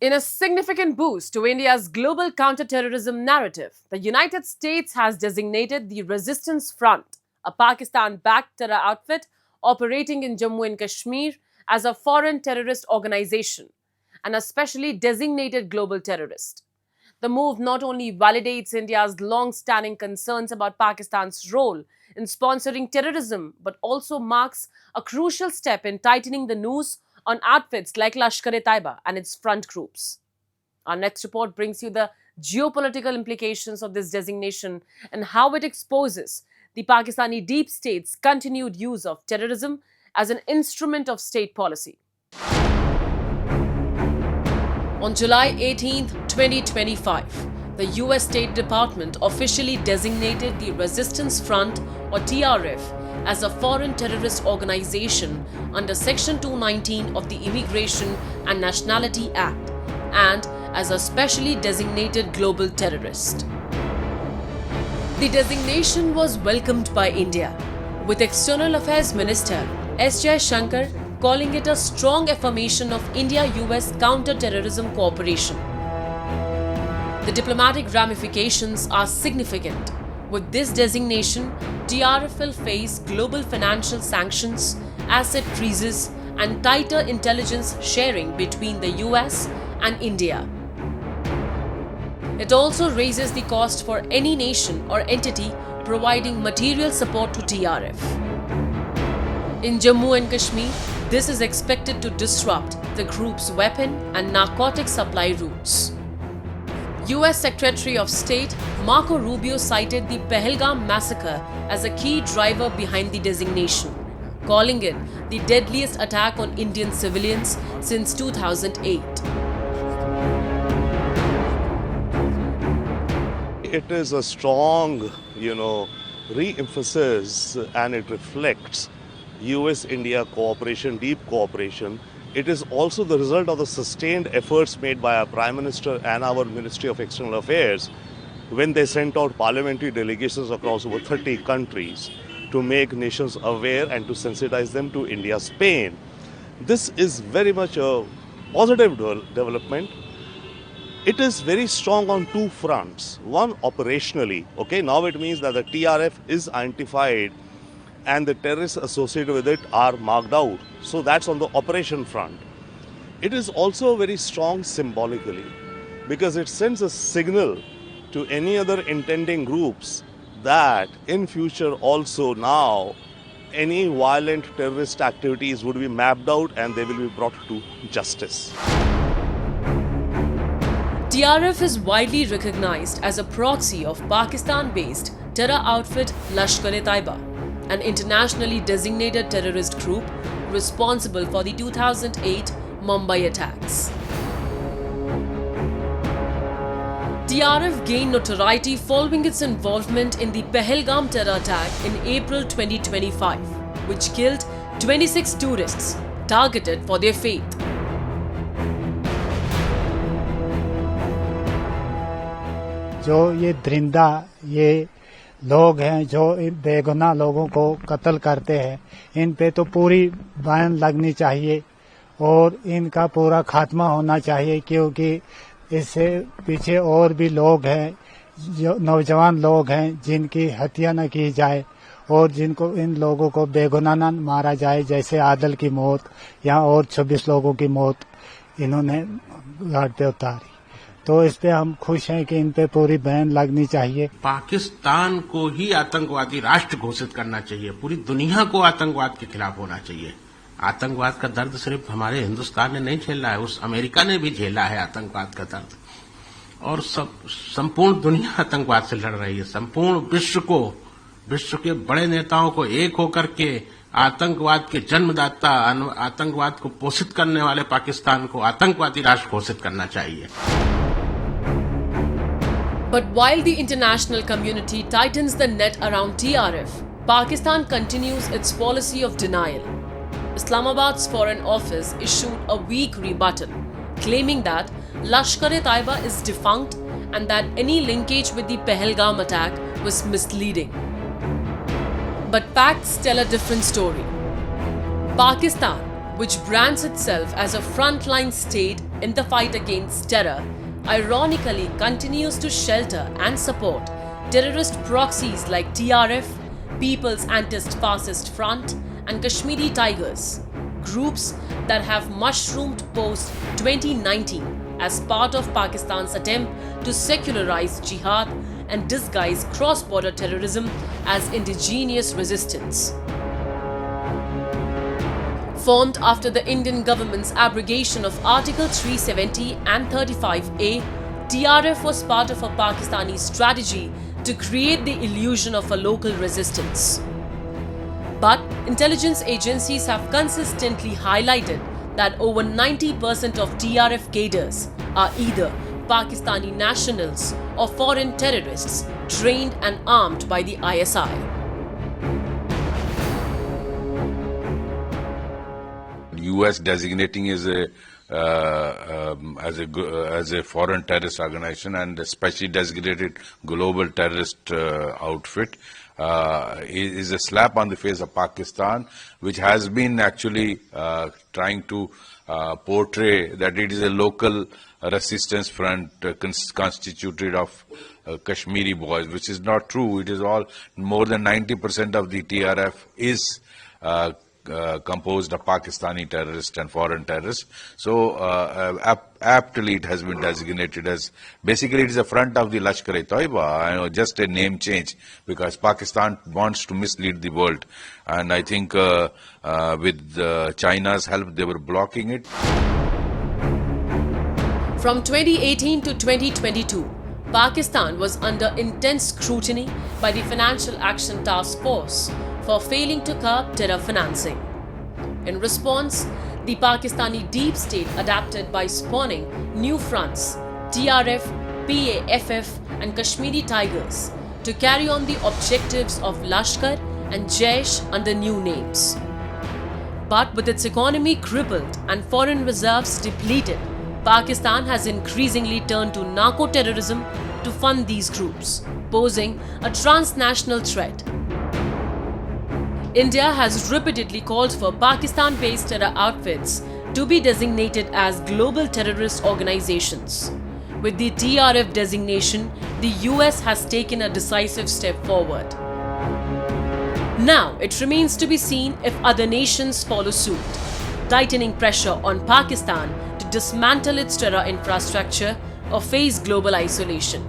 In a significant boost to India's global counter-terrorism narrative, the United States has designated the Resistance Front, a Pakistan-backed terror outfit operating in Jammu and Kashmir, as a foreign terrorist organization and a specially designated global terrorist. The move not only validates India's long-standing concerns about Pakistan's role in sponsoring terrorism, but also marks a crucial step in tightening the noose on outfits like Lashkar-e-Taiba and its front groups. Our next report brings you the geopolitical implications of this designation and how it exposes the Pakistani deep state's continued use of terrorism as an instrument of state policy. On July 18, 2025, the US State Department officially designated the Resistance Front, or TRF, as a foreign terrorist organization under Section 219 of the Immigration and Nationality Act and as a specially designated global terrorist. The designation was welcomed by India, with External Affairs Minister S. Shankar calling it a strong affirmation of India-US counter-terrorism cooperation. The diplomatic ramifications are significant. With this designation, TRF will face global financial sanctions, asset freezes, and tighter intelligence sharing between the US and India. It also raises the cost for any nation or entity providing material support to TRF. In Jammu and Kashmir, this is expected to disrupt the group's weapon and narcotic supply routes. US Secretary of State Marco Rubio cited the Pahalgam massacre as a key driver behind the designation, calling it the deadliest attack on Indian civilians since 2008. It is a strong, re-emphasis, and it reflects US-India cooperation, deep cooperation. It is also the result of the sustained efforts made by our Prime Minister and our Ministry of External Affairs when they sent out parliamentary delegations across over 30 countries to make nations aware and to sensitize them to India's pain. This is very much a positive development. It is very strong on two fronts. One, operationally. Now it means that the TRF is identified and the terrorists associated with it are marked out. So that's on the operation front. It is also very strong symbolically because it sends a signal to any other intending groups that in future also now any violent terrorist activities would be mapped out and they will be brought to justice. TRF is widely recognized as a proxy of Pakistan-based terror outfit Lashkar-e-Taiba, an internationally designated terrorist group responsible for the 2008 Mumbai attacks. TRF gained notoriety following its involvement in the Pahalgam terror attack in April 2025, which killed 26 tourists targeted for their faith. जो ये दरिंदा ये लोग हैं जो बेगुनाह लोगों को कत्ल करते हैं, इन पे तो पूरी बैन लगनी चाहिए और इनका पूरा खात्मा होना चाहिए, क्योंकि इससे पीछे और भी लोग हैं, जो नौजवान लोग हैं जिनकी हत्या न की जाए और जिनको इन लोगों को बेगुनाह न मारा जाए, जैसे आदल की मौत या और 26 लोगों की मौत इन्होंने घाट पे उतारी। तो इस पे हम खुश हैं कि इन पे पूरी बैन लगनी चाहिए। पाकिस्तान को ही आतंकवादी राष्ट्र घोषित करना चाहिए, पूरी दुनिया को आतंकवाद के खिलाफ होना चाहिए। आतंकवाद का दर्द सिर्फ हमारे हिंदुस्तान ने नहीं झेला है, उस अमेरिका ने भी झेला है आतंकवाद का दर्द, और संपूर्ण दुनिया आतंकवाद से लड़ रही है। संपूर्ण विश्व के बड़े नेताओं को एक होकर के आतंकवाद के जन्मदाता, आतंकवाद को पोषित करने वाले पाकिस्तान को आतंकवादी राष्ट्र घोषित करना चाहिए। But while the international community tightens the net around TRF, Pakistan continues its policy of denial. Islamabad's Foreign Office issued a weak rebuttal, claiming that Lashkar-e-Taiba is defunct and that any linkage with the Pahalgam attack was misleading. But facts tell a different story. Pakistan, which brands itself as a frontline state, in the fight against terror, ironically continues to shelter and support terrorist proxies like TRF, People's Anti-Fascist Front, and Kashmiri Tigers, groups that have mushroomed post-2019 as part of Pakistan's attempt to secularize jihad and disguise cross-border terrorism as indigenous resistance. Formed after the Indian government's abrogation of Article 370 and 35A, TRF was part of a Pakistani strategy to create the illusion of a local resistance. But intelligence agencies have consistently highlighted that over 90% of TRF cadres are either Pakistani nationals or foreign terrorists trained and armed by the ISI. US designating as a foreign terrorist organization and especially designated global terrorist outfit is a slap on the face of Pakistan, which has been actually trying to portray that it is a local resistance front constituted of Kashmiri boys, which is not true. It is all more than 90% of the TRF is composed of Pakistani terrorists and foreign terrorists. So aptly it has been designated as, basically it is a front of the Lashkar-e-Taiba, just a name change, because Pakistan wants to mislead the world. And I think with China's help they were blocking it. From 2018 to 2022, Pakistan was under intense scrutiny by the Financial Action Task Force for failing to curb terror financing. In response, the Pakistani deep state adapted by spawning new fronts, TRF, PAFF and Kashmiri Tigers, to carry on the objectives of Lashkar and Jaish under new names. But with its economy crippled and foreign reserves depleted, Pakistan has increasingly turned to narco-terrorism to fund these groups, posing a transnational threat. India has repeatedly called for Pakistan-based terror outfits to be designated as global terrorist organizations. With the TRF designation, the US has taken a decisive step forward. Now, it remains to be seen if other nations follow suit, tightening pressure on Pakistan to dismantle its terror infrastructure or face global isolation.